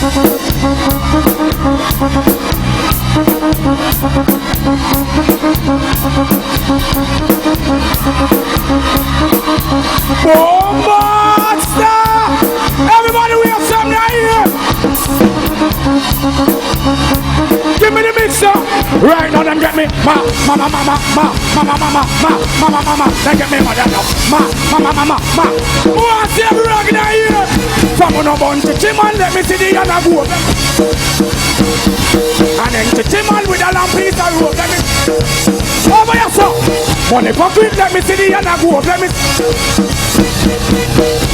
Oh, monster! Everybody, we have some right here. Give me the mixer. Right now, them get me. Mama. They get me, mother. Ma. Who wants to have a rock in here? From on a bunch of chimman, let me see the other go. And then to chimman with a long piece of rope. Let me. Over here, so. Money for quick, let me see the other go. Let me.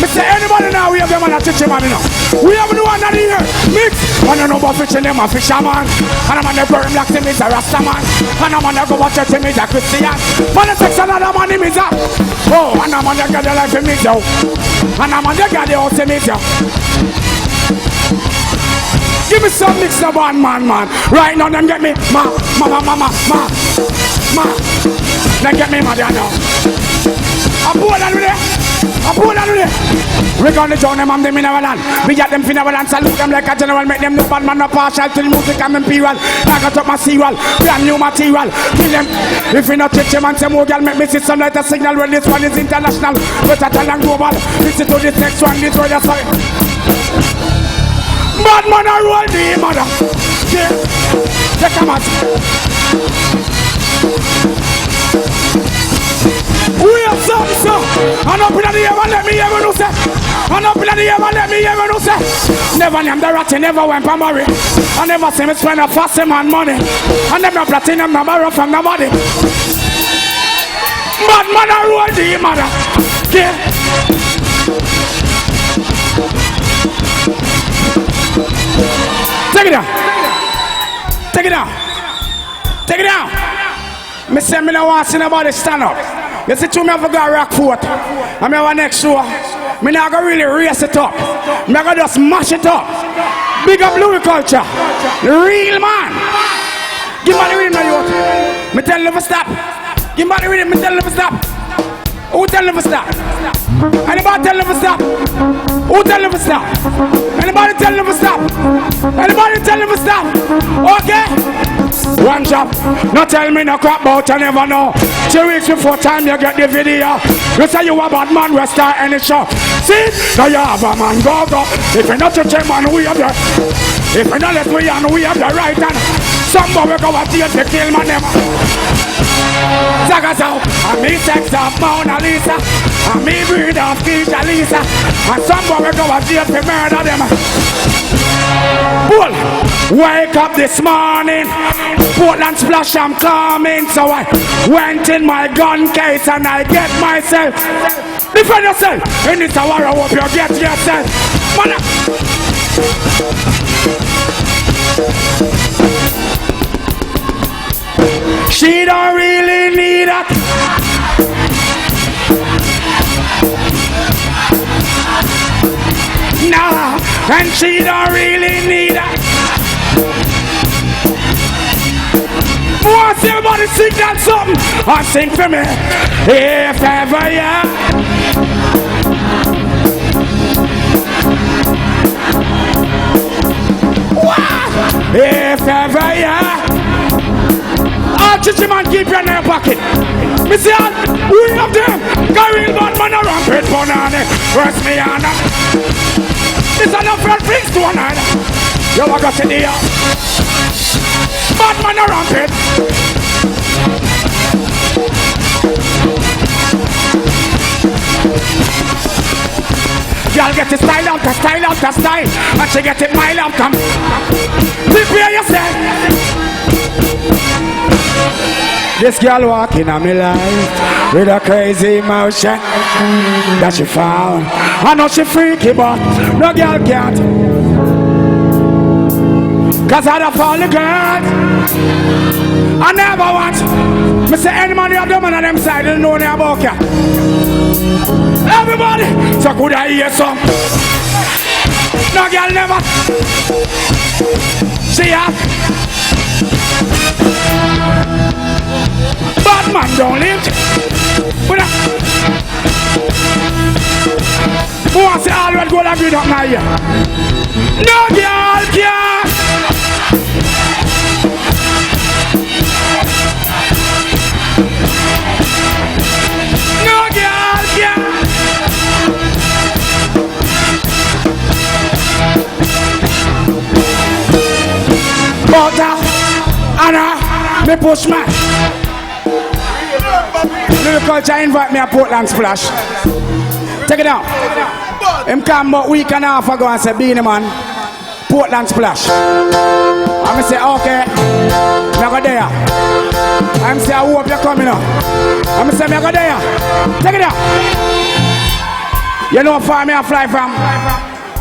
Mr. Anybody now, we have them on a chimman now. We have no one here. Mix. And I know about fishing them a fisherman. And I'm on the burn black to me is a rasta man. And I'm on the go watch it to me is a Christian. For the sex another man him is a. Oh, and I'm on the God the life in me so. And I'm on the God the house in me so. Give me some mix of one man. Right now them get me ma. Then get me mother now. I'm pulling with it. We're gonna join them on the mineral land. We get them funeral and salute them like a general. Make them no bad man, no partial to the music and imperial. I got up my serial, brand new material. Kill them. If you not touch them and say more girl, make me see some light a signal when this one is international. But I tell and global. Listen to this next one, this way you say. Bad man a roll the mother. Yeah. Take a match. We have something, so. And up in the air and let me hear what say. And up in the air and let me hear what say. Never named the rat, never went for marry. I never see me spend a fast man money. And them no platinum, no borrow from nobody. Bad man a roll the mother. Yeah. Take it down. Take it down. Take it down. Me say me no want to see nobody stand up. You see, to me have to go Rockfort. I'm here next show. Me not gonna really race it up. Me gonna just mash it up. Big up Louis culture. The real man. Give me the rhythm now, youth. Me tell you to stop. Give me the rhythm. Me tell you to stop. Who tell you to stop? Anybody tell you to stop? Who tell you to stop? Anybody tell you to stop? Anybody tell you to stop? Okay? One job. No tell me no crap about you never know. 2 weeks before time you get the video. You say you a bad man, we start any show. See? Now you have a man, go. If you not touch a man, we have the. If you not let me on, we have the right hand. Somebody go at you to kill my name. Zagazo, and me sex of Mona Lisa, and me breed of Keisha Lisa, and somebody go at you to murder them. Bull, wake up this morning, Portland splash, I'm coming. So I went in my gun case and I get myself. Defend yourself. In this hour, I hope you get yourself. Man. She don't really need it. Nah, and she don't really need it. Once everybody sing that something, and sing for me. If ever yeah. What? If ever yeah. Chichi man, keep your name pocket. Me see all, we have them. Carry bad man around pet banana. Where's me on? This are not friend things to one another. You want to see the bad man around pet. Y'all get the style out the style out the style. And she get it mile out come. Prepare yourself. This girl walking on me life with a crazy emotion that she found. I know she freaky, but no girl can't. Cause I don't fall the girl. I never want. Me say any man you have them on them side, they know they about you. Everybody, so could I hear some? No girl never. See ya. Bad man don't live. But who wants to always go like it up now here? No girl Me push man. Little culture invite me a Portland Splash. Take it down. Him come about week and a half ago and say, Beenie man, Portland Splash. I say, okay, I go there. I say, I hope you're coming up. I say, I go there. Take it down. You know how far me I fly from?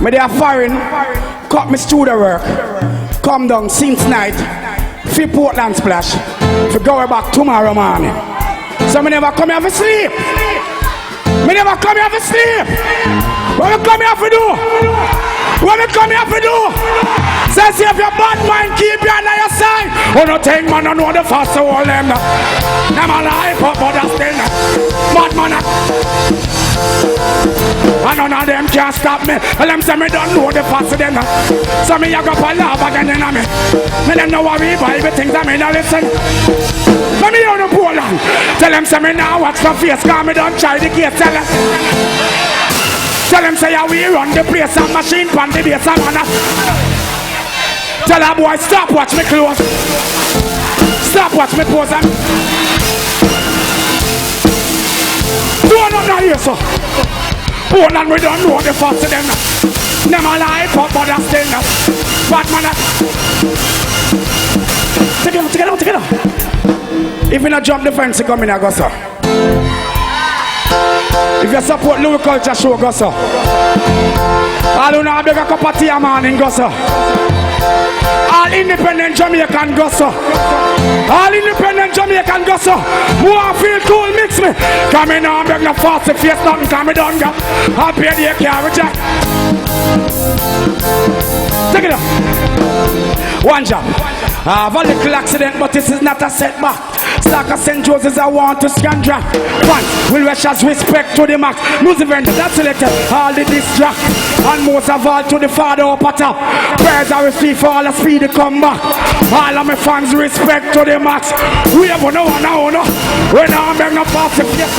Me they are foreign, cut me studio work. Come down since night, fi Portland Splash. Fi go back tomorrow morning. So me never come here for sleep. Me never come here for sleep. What me come here for do? What me come here for do? Says if your bad mind keep you on your side. Oh no think man I know the fast so all them. Them alive but that's still bad man. And none of them can't stop me. Well them say me don't know the fast of them. So me I go for love again in me. Me them know what we buy things I mean I listen. Let me on the Poland. Tell them say me now watch my face. Cause me don't try the case. Tell them say we run the place and machine pan the base and man. Tell a boy stop watch me close. Stop watch me pose and do not here so. Poland we don't know the first of them. Them alive but that's still now. Bad man. Take it out. If you not jump the fence, you come in and go so. If you support Louis Culture Show, go so. All who now beg a cup of tea a morning, go so. All independent Jamaican, go so. All independent Jamaican, go so. Who I feel cool, mix me. Come in and beg no fast face, nothing come down, go. I'll pay the carriage. Take it up. One job. I have a little accident, but this is not a setback. Stack of St. Joseph's I want to scan drop. One, will rush as respect to the max. Music vendor, that's selected. All the distract. And most of all to the father up at top. Prayers I receive for all the speed to come back. All of my fans respect to the max. We have no one now, no. When I'm begging no pass if yes,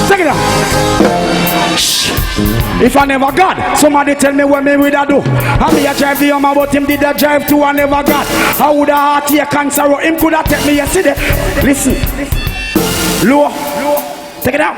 take it out. Shh. If I never got, somebody tell me what me would I do. I me a drive the Hummer, but him did a drive too. I never got. I would have heart here cancer. Him could have take me yesterday. Listen. Low. Take it out.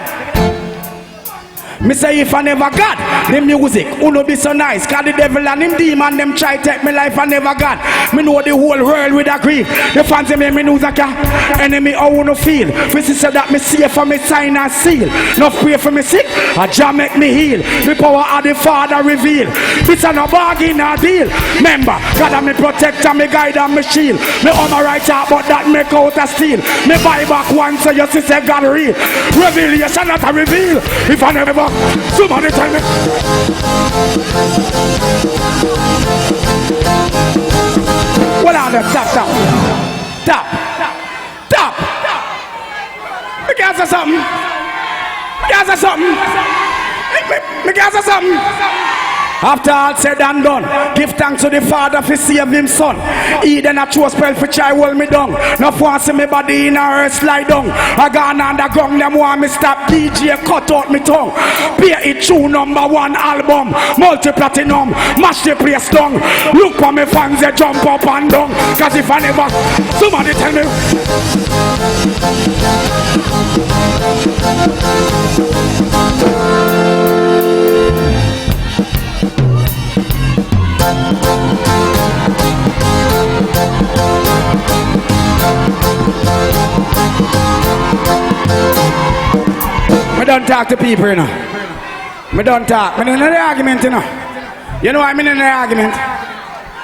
Me say if I never got the music, who no be so nice. Cause the devil and him demon, them try take me life I never got. Me know the whole world would agree. The fans say me knows a car. Enemy how no feel. For say that me safe for me sign and seal. No pray for me sick, a Jah make me heal. The power of the Father reveal. It's a no bargain or deal. Remember, God am me protector, me guide and me shield. Me on my right heart, but that make out a steal. Me buy back one so you see say God real. Revelation not a reveal. If I never somebody tell me. What are the tap. Me can't say something. Me can't say something. After all said and done, give thanks to the Father for save him son. He then a true spell for try hold me down. No fancy me body in a earth slide down. I gone on the gong, them want me stop DJ cut out me tongue. Pay it true #1 album, multi-platinum, mash the place down. Look for me fans, they jump up and down. Cause if I never, somebody tell me. I don't talk to people, you know. I don't talk. I don't know the argument, you know. You know what I mean in the argument?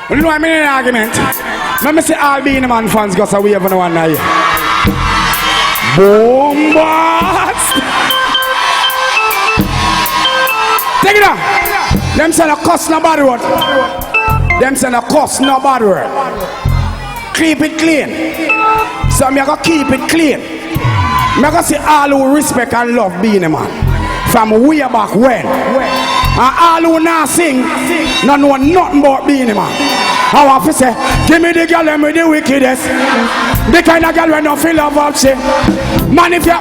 You know what I mean in the argument? Let me see all Beenie Man fans go so we have no one now. Boom blast! Take it out. Them say no cuss no bad word. Them say no cuss no bad word. Keep it clean. So I'm gonna keep it clean. I'm gonna say all who respect and love Beenie Man from way back when. And all who now sing, no know nothing about Beenie Man. I want to say, give me the girl with the wickedest. The kind of girl when I feel love up, say, man if you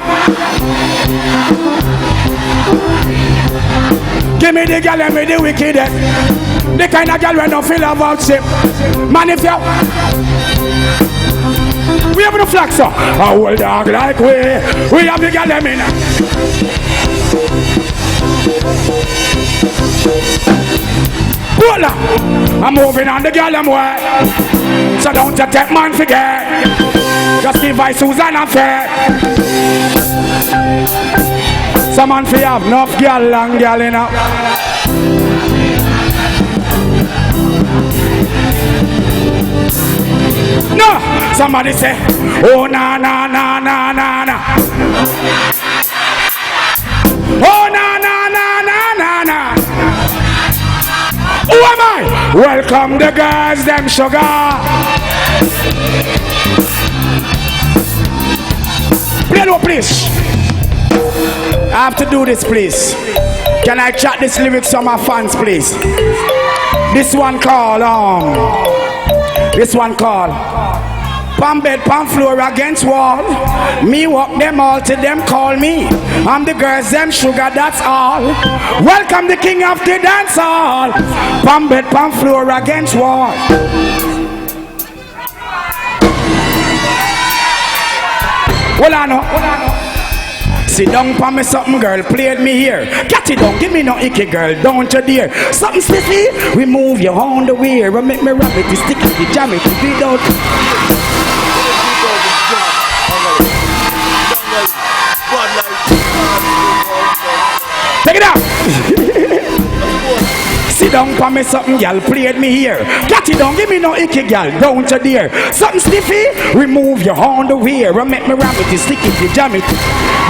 give me the girl with the wickedest. The kind of girl we don't feel about shit. Man, if you we have no flax up. A old dog like we have the girl them in. Hold on. I'm moving on the girl them way. So don't you take man forget. Just give by Susan and fair. Some man fi have enough girl and girl in up. No, somebody say, oh na na na na na na. Oh na na na na na na. Who am I? Welcome the girls, them sugar. Play no please. I have to do this, please. Can I chat this lyrics to my fans, please? This one called Pam bed, pam floor against wall. Me walk them all till them call me. I'm the girls, them sugar, that's all. Welcome the king of the dancehall. Pam bed, pam floor against wall. Hold on. Sit down for me something, girl, played me here. Catch it down, give me no icky, girl, don't you dare. Something stiffy, remove your underwear. And make me rub it, stick it, jam it, beat out. Take it out. Sit down for me something, girl, played me here. Catch it down, give me no icky, girl, don't you dare. Something stiffy, remove your underwear. And make me rub it, stick it, jam it.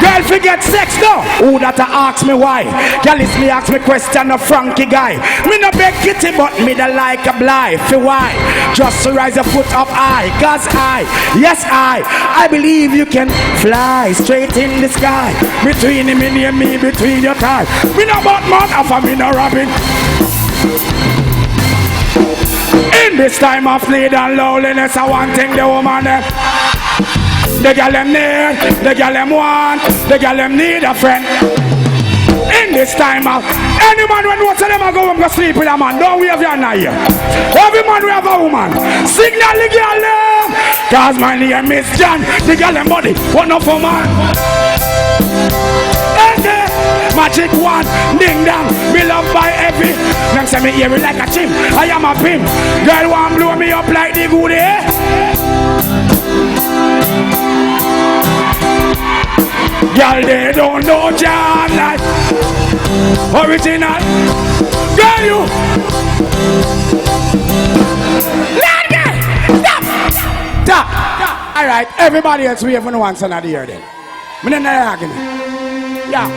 Girl, forget sex now. Who that ask me why? Girl, it's me ask me question a Frankie guy. Me no beg kitty, but me da like a blind. For why? Just to rise a foot up high. Cause I believe you can fly straight in the sky. Between him and me, between your thighs. Me no Batman, after me no Robin. In this time of need and loneliness, I want thing the woman them. The girl them need, the girl them want, the girl them need a friend. In this time of any man when wants them go home go sleep with a man, don't wave your hand here. Every man we have a woman. Signal the girl them. Cause my name is John, the girl them body, one of a man. And magic one, ding dong, be loved by every. Them say me hear it like a chimp, I am a pimp. Girl want blow me up like the goodie. Girl, they don't know John like original. Girl, you let me stop. Alright, everybody else we have no answer not here then. Me not arguing. Yeah.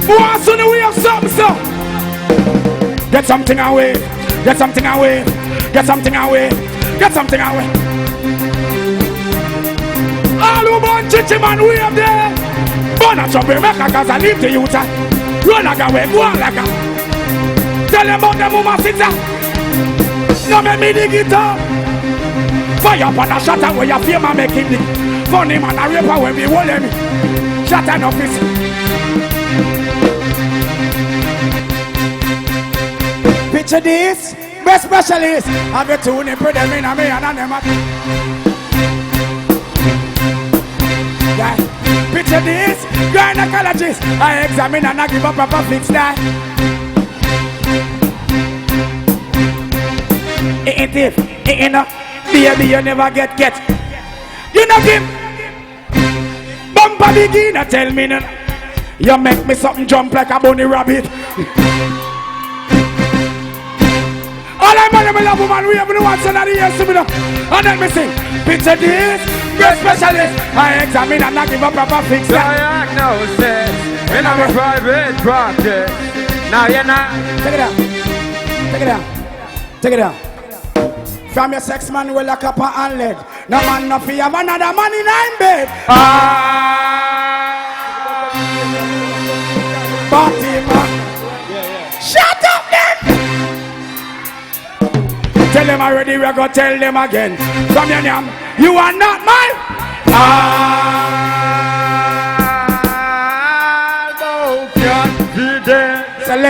Who wants to know we have something, so? Get something away. Get something away. Get something away. Get something away. All who born chichi man we up there. Born a trouble maker cause I leave the youth. Run like a way, go on like a. Tell them about the mama sister. No make me dig it up. Fire up on a shutter where your fear man make him dig. Funny man a raper when we hold him. Shut an office. Picture this. Best specialist, have a tune and put them in a me and them. Yeah. Picture this, gynecologist. I examine and I give a proper fix that. It ain't if, it ain't enough. Baby, you never get. You know him. Bumper begin, tell me no. You make me something jump like a bunny rabbit. All I'm on the love woman, we have no answer that he has to me. And then me sing, picture this, great specialist. I examine and I give a proper fix. Diagnosis in a private practice. Now you're not. Take it down. From your sex man will lock up and leg. No man no fear have another man in I'm bed. Party man. Shut up then. Tell them already, we're gonna tell them again. From your name, you are not mine.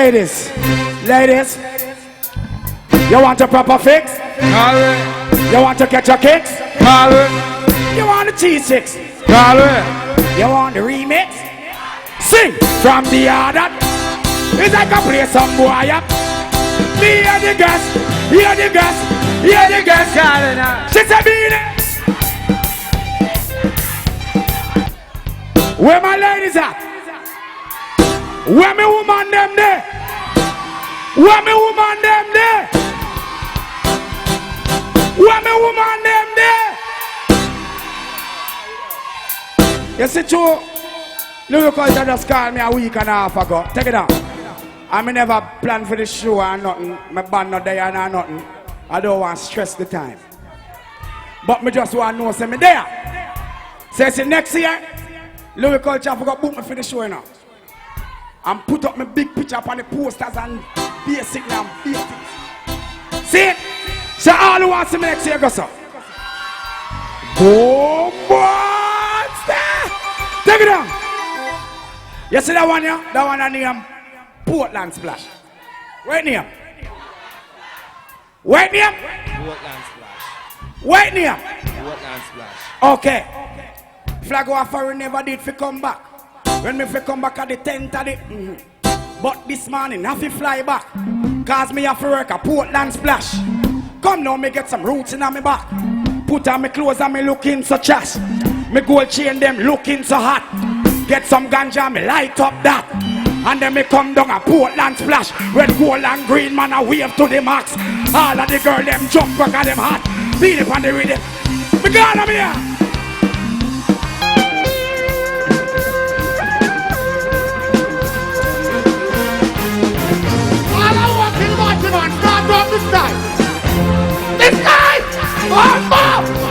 Ladies, you want a proper fix? You want to catch your kicks? You want the T6? You want the remix? Sing from the other. It's like a play some boy up. Me hear the gas, hear the gas, hear the gas. She said Beenie. Where my ladies at? Where me woman them there? Where me woman them there? Where me woman them there? You see true? Lyrical just called me a week and a half ago. Take it down. I never planned for the show or nothing. My band not there or nothing. I don't want to stress the time. But me just want to know say me there. Say next year, Lyrical Culture forgot book me for the show now. And put up my big picture up on the posters and basic and basic. See it? So all who want to see me next year go so. Boom, monster! Take it down. You see that one here? That one I name Portland Splash. Wait name. Wait name. Portland Splash. Wait name. Portland Splash. Okay. Flag off for never did fi come back. When me fi come back at the 10th of the But this morning I fi fly back. Cause me have to work a Portland Splash. Come now me get some roots in my back. Put on me clothes and me looking so trash. Me gold chain them looking so hot. Get some ganja me light up that. And then me come down a Portland Splash. Red, gold and green man a wave to the max. All of the girl them jump back at them hot. Beat it on the rhythm. Me gonna be here. This guy! This guy!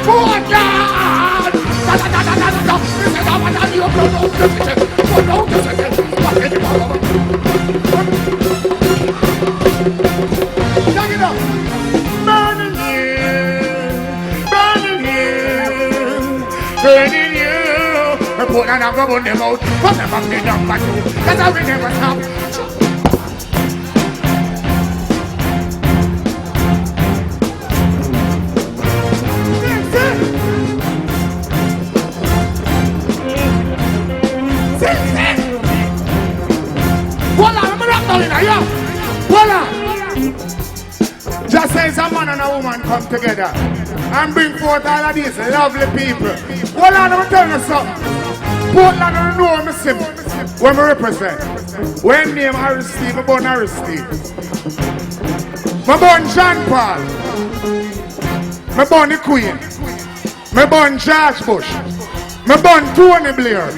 Portland! Check it out! Burning you, burning you, burning you. Portland, I'm going to them out. But I'm going to number 2. That's how we never stop. Just says a man and a woman come together and bring forth all of these lovely people. Well, I'm telling you something. Portland don't know me simple. When we represent. When name Aristide, I born Aristide. I born John Paul. I born the Queen. I born George Bush. I born Tony Blair.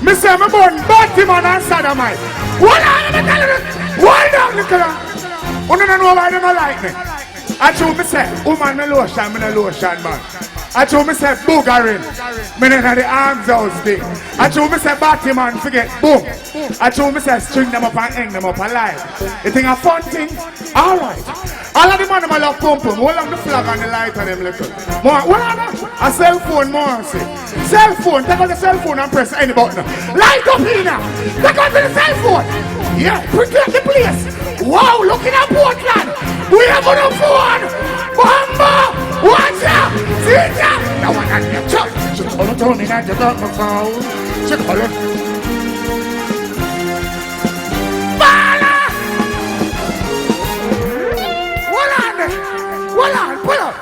I say I born Batman and Sodomite. Well, I'm telling you. Hold on, look at that. You don't know why they don't like me. I told me say, woman me lotion, me no lotion man. I told me say, boogering, me no the arms house thing. I told me say, Batman forget, boom. I told me say, string them up and hang them up alive. You think a fun thing? Alright. All of the man I love pump them. Hold on the flag and the light on them little. More, what are that? A cell phone, more see. Cell phone, take out the cell phone and press any button. Light up here now. Take out the cell phone. Yeah, protect the place. Wow, looking at Portland. We have on the phone. Bamba, watch out. See that? Now I got your chop. She told me that you got my phone. She called it. Bala! Hold on, pull up.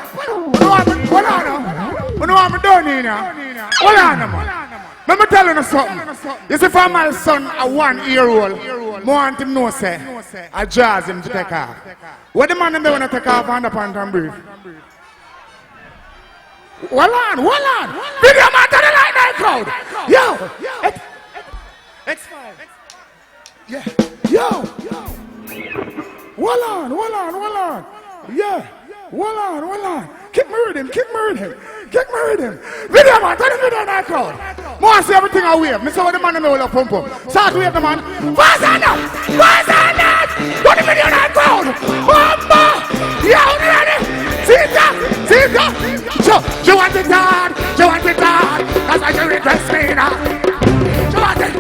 What I'm doing here now? Hold on, man. Let me tell you something. You see, for my son, a 1-year-old, I want him to know, say, I jazz him to take off. What the man they want to take off on the pant and breathe? Hold on. Video man to the line night crowd. Yo. X5. Yeah. Yo. Hold on. Yeah. Hold on. Kick me with him. Video man, tell the video night crowd. More see everything I wave. Me say what the man will pump. Start wave the man. Fast on that. What the video night crowd. Bumba. Yeah, ready? See that. So, you want it hard. That's why you request me now. You want it.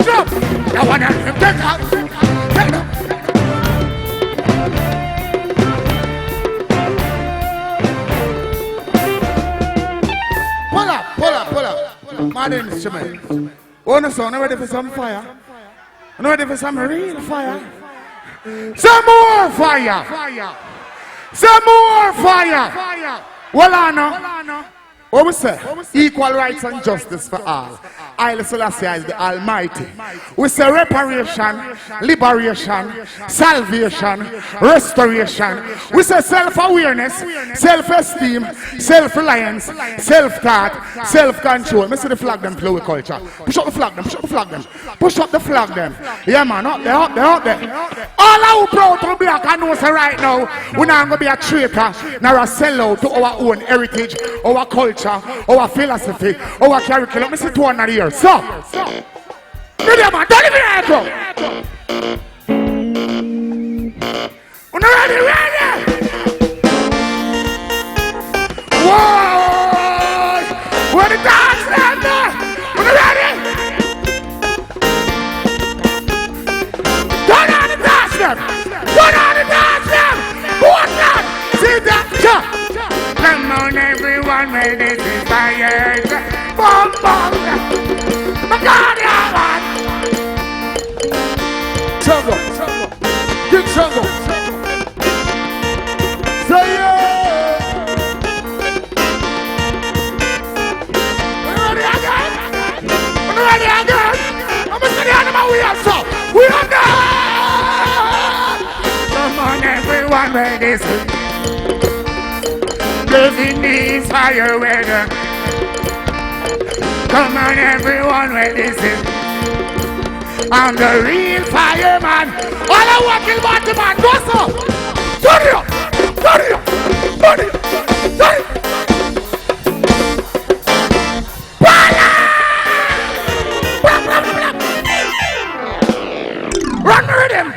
So, you want it. Mad instrument. Oh, no, son, ready for some fire? I'm ready for some real fire. Some more fire. Some more fire. Well, Anna. What we say? Equal rights and justice for all. Haile Selassie is the Almighty. We say reparation, liberation, salvation, restoration. We say self-awareness, self-esteem, self-reliance, self-thought, self-control. Me see the flag them flow with culture. Push up the flag them, push up the flag them. Push up the flag them. Yeah man, up there, up there, up there. All our proud to be black and know say right now, we're not going to be a traitor, nor a sellout to our own heritage, our culture, our philosophy, our curriculum. Me see two hundred years. So, video man, don't leave me echo. We're ready. Whoa! Where the dogs stand there? We're ready. Turn on the dance them. Turn on the dance them. What's that? See that? Jump. Come on, everyone, where this is fire. Boom, boom. My God, yeah, man. Jungle. Big jungle. Say yeah. We're ready again. We're ready again. I'm going to sit down in my wheel, so we are done. Come on, everyone, where this is. Living these fire weather. Come on, everyone, where this is. I'm the real fireman. All I want is water, man. Go so. Turn it up. Turn it up. Turn it up. Turn it up. Run the rhythm.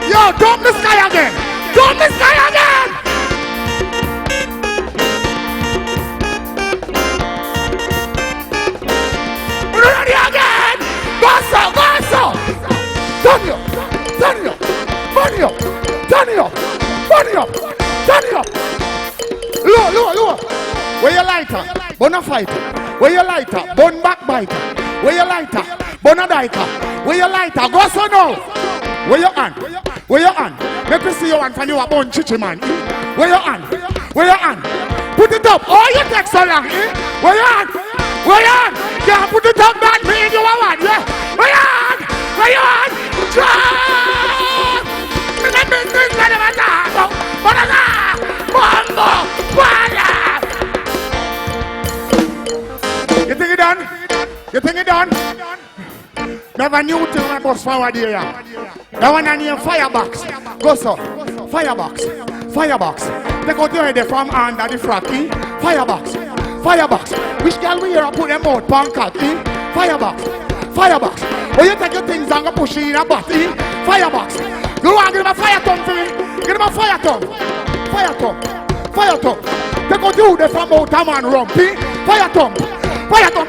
Yo, dump the sky again. Dump the sky again. Ready again. Go so. Turn it up. Turn it up. Turn it up. Turn it up. Turn it up. Turn it up. Lower. Where you lighter? Bona fighter. Where you lighter? Bon backbiter. Where you lighter? Bona diker. Where you lighter? Go so now. Where you on? Where you on? Let me see you on for you a bone chichi man. Where you on? Where you on? Put it up. Oh, you take so long. Where you on? Where you on? Yeah, put it up, man. Me and you are one. Yeah. Where you on? Where you on? Drop! The business that I'm talking about. Bombo! Voila! You think it done? You think it done? Never knew till my boss forward here. That one I need firebox. Go so. Firebox. Take out your head from under the frack. Firebox. Which girl we here and put them out pancake? Firebox. Or you take your things and go push it in a butt? Firebox. Go on, give him a fire tongue for me. Give him a fire tongue. Take out you there from out a man rumpy. Fire tongue.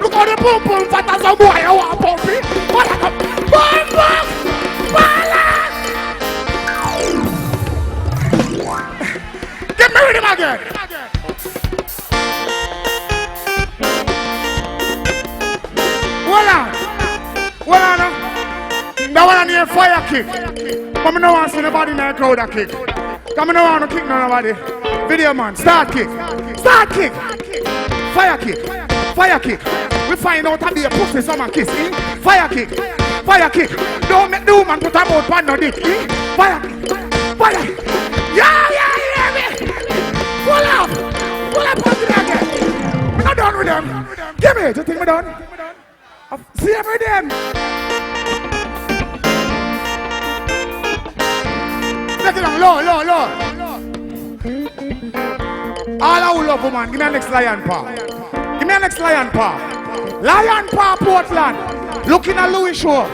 Look how the boom boom fat as a boy. I want pumpy. Fire tongue. Boom. Fire. Get me with him again. Well, Anna, that one I need a fire kick. But I don't want to see nobody in the crowd a kick. Come I don't want to kick nobody. Video man, start kick. Fire kick. We find out how be a pussy someone kiss. Fire kick. Don't make the woman put her mouth on no dick. Fire. Yeah, me. Pull up on the again. I'm not done with them. Give me it, you think we're done? See every them. Take it down, low. All I will love, woman. Give me a next lion paw. Lion paw, Portland. Looking at Louis Shore.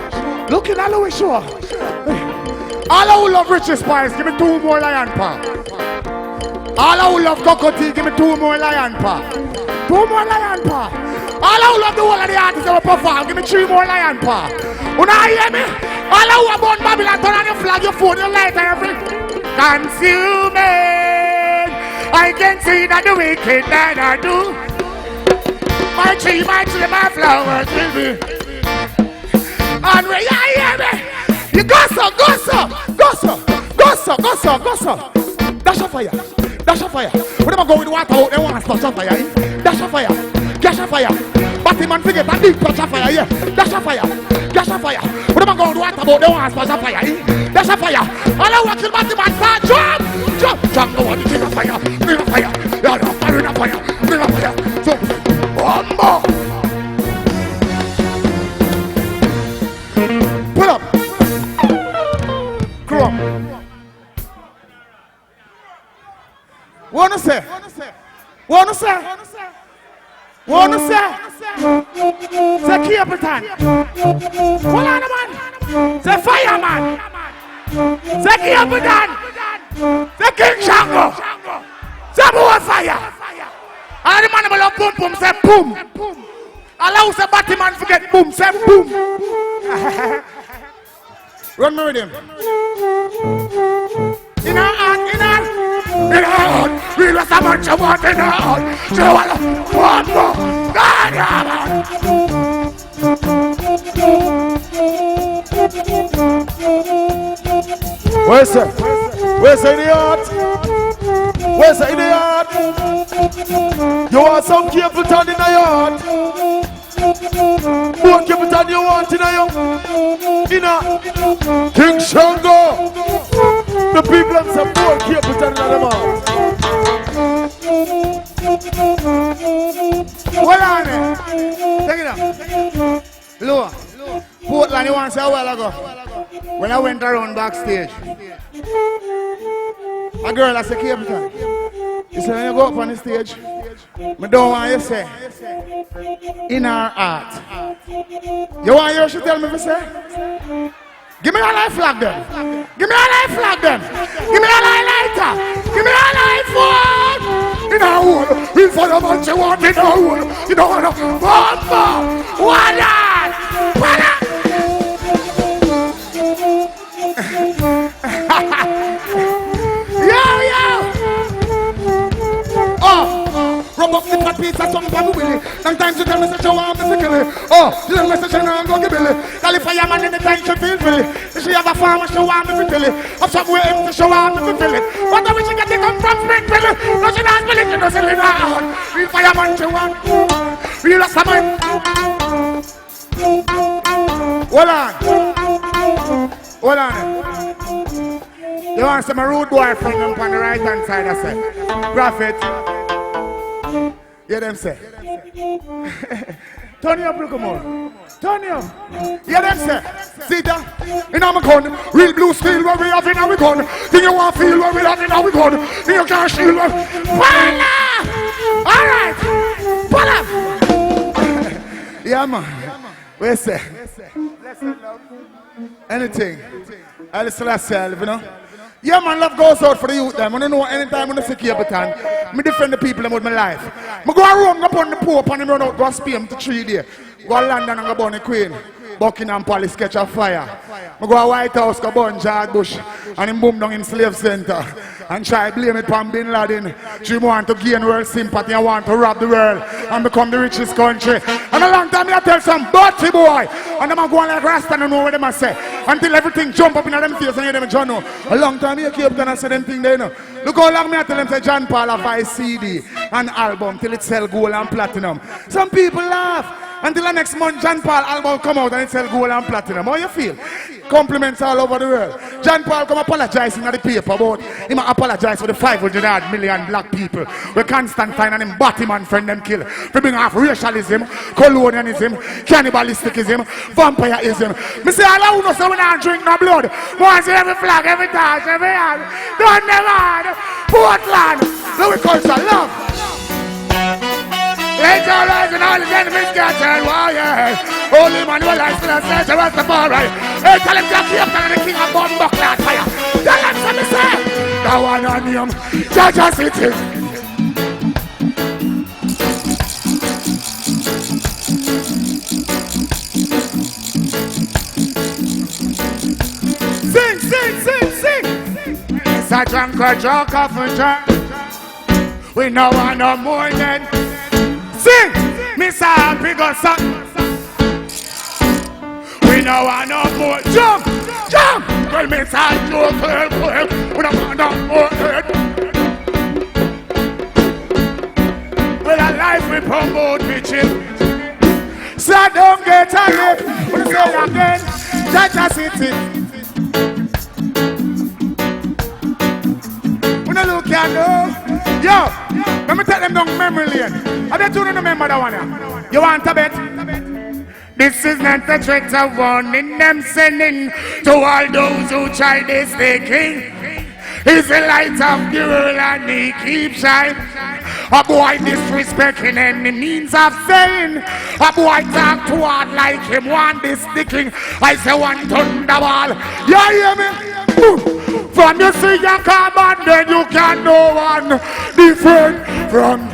All I will love Richie Spice. Give me 2 more lion paw. All I will love Cocoa Tea. Give me 2 more lion paw. All I love the whole of the artists that will perform. Give me 3 more lion paw. You know hear me? All I want Babylon, turn on your flag, your phone, your light, and everything. Consuming. I can see that the wicked that I do. My tree, my flowers will be. And where you hear me? You go so. Dash a fire. When am I go with water out, they want to touch a fire. Dash a fire. Batman forget that big touch a fire, yeah. Dash a fire. When am I go with water out, they want to touch a fire. Dash a fire. All I watch is Batman start jump. No one bring a fire. Bring a fire. So, one more. Pull up. Come on. Wanna say? Say Capleton. Hold on, man. Say fireman. Say Capleton. Say King Shango. Say more fire. And the man will love boom, say boom. Allow the Batman forget boom, say boom. Run me with him. In our heart. We lost a bunch of water in our heart. So one more. God, Where's the idiot? You want some Capleton in the yard? What Capleton you want in the yard? King Shango. The people have some more Capleton in the mouth. Hold on. Take it up. Lower. Portland, you want to say a while ago? When I went around backstage, a girl I said, Capleton, you said when you go up on the stage, I don't want you to say, in her heart. You want her to tell me to say? Give me a life flag then. Give me a life lighter. Give me a life phone. In our hole, in front of what you want in our hole. You don't want to bomb. One on. Yo. Rub up the fat piece of some baby willy. Sometimes you tell me that you want me to kill it. You tell me that you know I'm going to kill it. Tell if I am man in the time she feel Philly. If she have a farm, she want me to kill it. Of somewhere empty, she want me to fill it. But I wish she get it come from Spring Philly. No, she not spill it, she doesn't live out. Real fireman she want. Real as a man. Hold on. You want some rude boy from them on the right hand side, I say. Prophet. Yeah, them say. Turn you up, look more. Turn you up. Yeah, them say. See that? In our gun, real blue steel where we have in our gun. Do you want to feel where we have in our gun? Do you can't shield where? Voila! Alright! Pull up! Yeah, man. Where's that? Anything. I listen to myself, you know. Yeah, man, love goes out for the youth, them. I don't know anytime when I see Capleton, I defend the people about my life. I go around, go upon the Pope, and I run out, go Spain to 3 days. Go to London and go burn the Queen. Buckingham Palace catch a fire. I go to White House, go burn George Bush, and him boom down in slave center. And try blame it on Bin Laden. She want to gain world sympathy and want to rob the world and become the richest country. And a long time I tell some dirty boy, and them a go on like Rasta and know what them a say. Until everything jump up in them face and hear them John know. A long time I keep gonna say them thing they know. Look how long me I tell them say John Paul have a CD and album till it sell gold and platinum. Some people laugh. Until the next month, John Paul album come out and it sell gold and platinum. How you feel? Compliments all over the world. John Paul come apologizing at the paper about him apologize for the 500 million black people where Constantine and him Batman friend them kill. For being half racialism, colonialism, cannibalisticism, vampireism. Me say all I know so when I drink no blood. Once every flag, every touch, every hand. Don't never Portland. Louis culture, love. Let your lives and all the enemies get turned, wow, yeah. Holy man, well, I still say, to Rastafari. Hey, tell him to keep on the king of bomb cloud fire. Tell him to me, say, the one on him, Jaja City. Sing. It's a drunk or joke of a drunk. We no want no more than. Sing! Miss Happy got something. We no want no more. Jump! Jump! Girl, Miss Happy, girl. We no want no more hurt. Well, a life we promote, bitches. So don't get a lift. We'll say it again. Jaja City. When I look at you, yo, let me take them down memory lane. I bet you don't remember that one. Yeah? You want a bet? This is not the trick of warning them sending to all those who try this thinking. He's the light of the world and he keeps shine. A boy disrespecting any means of saying. A boy talk too hard like him want this sticking. I say one thunderball. You hear me? From you see your carbon, then you can know one different from.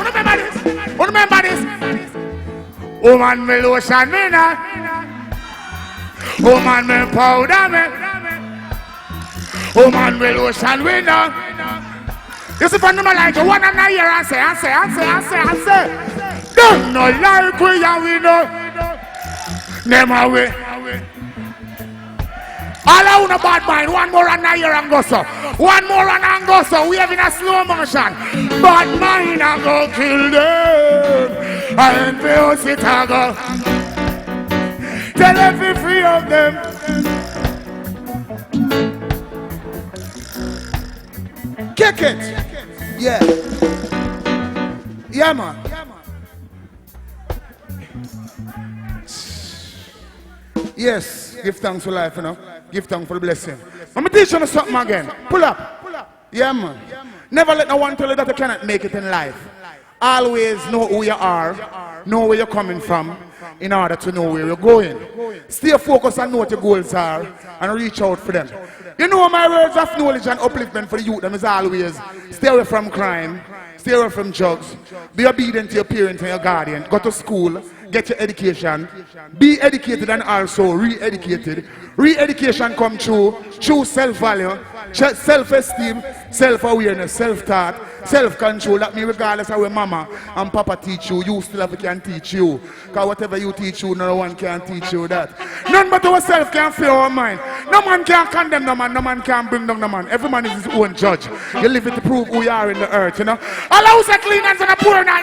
Remember this? Remember this? Woman me lotion me now. Woman me powder me. Woman me lotion me now. You see from them like you one and a year and say. Don't no like we and we know. Name away. All I want a bad mind, one more and a year and go so. One more and go so. We have in a slow motion. Bad mind and go kill them. I ain't feel it and go. Tell every free of them. Kick it. Yeah. Yeah, man. Yes. Give thanks for life, you know. Give thanks for the blessing. I'm teaching you something again. Pull up. Yeah, man. Never let no one tell you that you cannot make it in life. Always know who you are, know where you're coming from, in order to know where you're going. Stay focused and know what your goals are, and reach out for them. You know my words of knowledge and upliftment for the youth, them is always stay away from crime, stay away from drugs, be obedient to your parents and your guardian, go to school, get your education, be educated and also re-educated. Re-education come through self-value, self-esteem, self-awareness, self-thought, self-control. That means regardless of where mama and papa teach you, you still have can teach you. Because whatever you teach you, no one can teach you that. None but ourselves can fill our mind. No man can condemn no man can bring down no man. Every man is his own judge. You live it to prove who you are in the earth, you know. All house are clean and poor now.